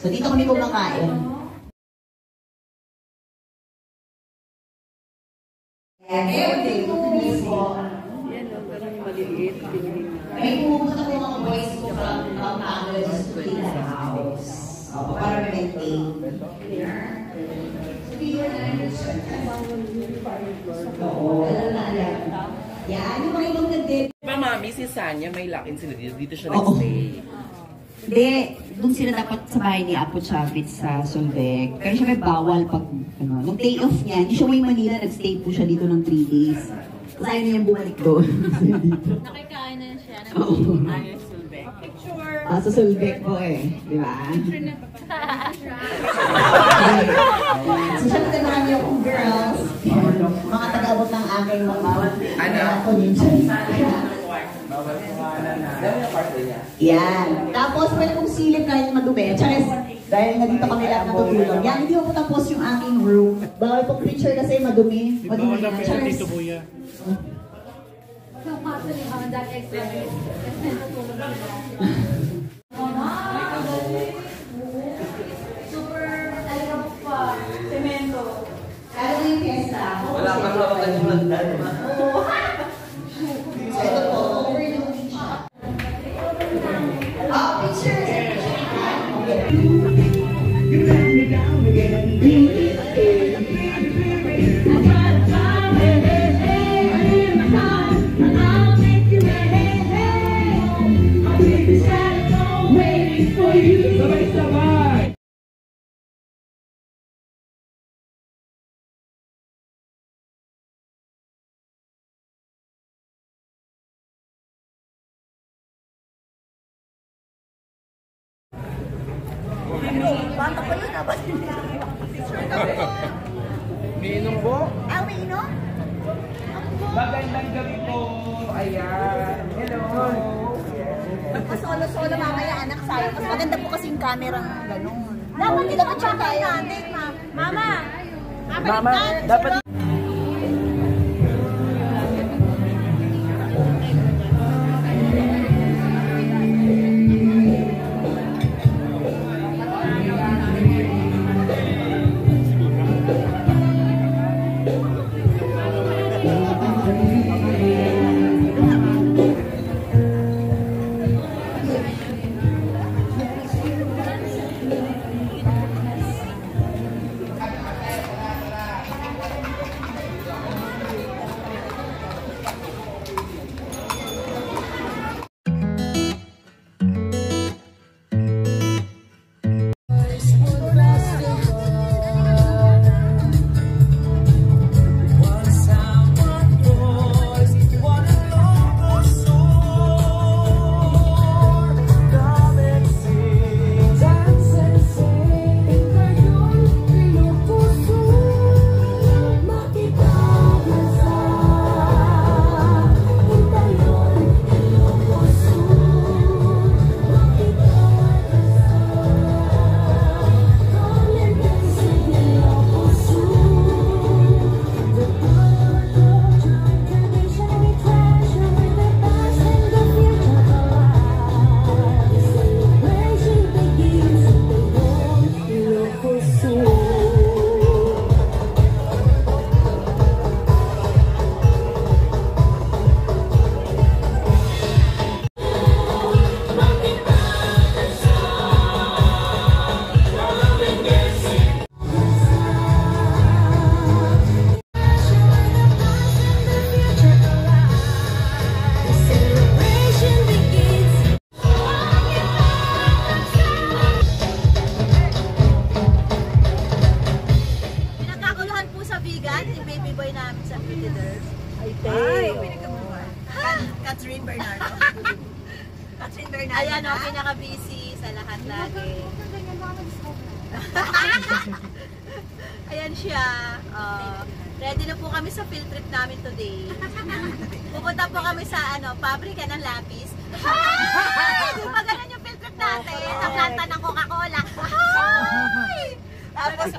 So dito kami kumakain. May pumunta po mga boys ko from Bangladesh to the house. Para maintain. Yan, yung mga ibang nag-dip. Mami, si Sanya, may lock-in sila dito. Dito siya nag-stay. Hindi, doon sila dapat sa bahay ni Apo Chavez sa Solbec. Pero siya may bawal pag, nung day off niya, hindi siya may Manila, nag-stay po siya dito ng 3 days. Tapos ayaw niyang bumalik doon. Nakikain na siya. Oo. Solbec. Picture! Sa Solbec po eh. Di ba? So syempre marami akong girls. Mga taga-abot ng aking mga yan. Tapos pwede kong silip kahit madumi. Charis, dahil nga dito kami lahat natutulog. Yan, hindi ko tapos yung aking room. Bawal pong picture kasi madumi. Madumi na. Charis. Super, alam pa, semento. Ano yung fiesta? Wala pa sa yung landan. Ito po, overlook siya. Picture. You let me down again. Bata pa yun, dapat hindi. Miinom po? May inom? Magandang gabi po. Ayan. Hello. Magpa-solo-solo mamaya, anak, sayang. Mas maganda po kasing camera ng gano'n. Dapat dito pa tayo natin, Mama! Mama, dapat... yung baby boy namin sa Pretty Girls. Ay, pinagkamuhan. Catherine Bernardo. Catherine Bernardo. Ayan o, pinaka-busy sa lahat lagi. Ayan siya. Ready na po kami sa field trip namin today. Pupunta po kami sa pabrika ng lapis. Hi! Di ba ganun yung field trip natin? Sa planta ng Coca-Cola. Hi! Tapos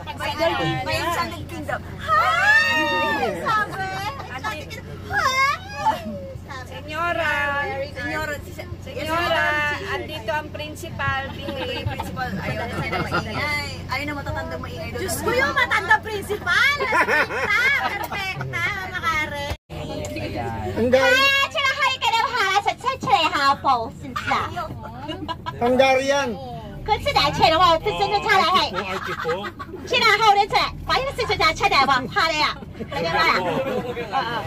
may Enchanted Kingdom. Hi! Sabi! Enchanted Kingdom. Hi! Senyora, andito ang principal, principal, ayaw na matatandang maingay doon. Diyos ko yung matanda principal! Perfecta, makare. Hungarian. 佢即係車啦喎，真係差嚟係。車啦後咧就係，反正識就係車嚟喎，怕你啊，你點解啊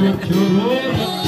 ？Thank you.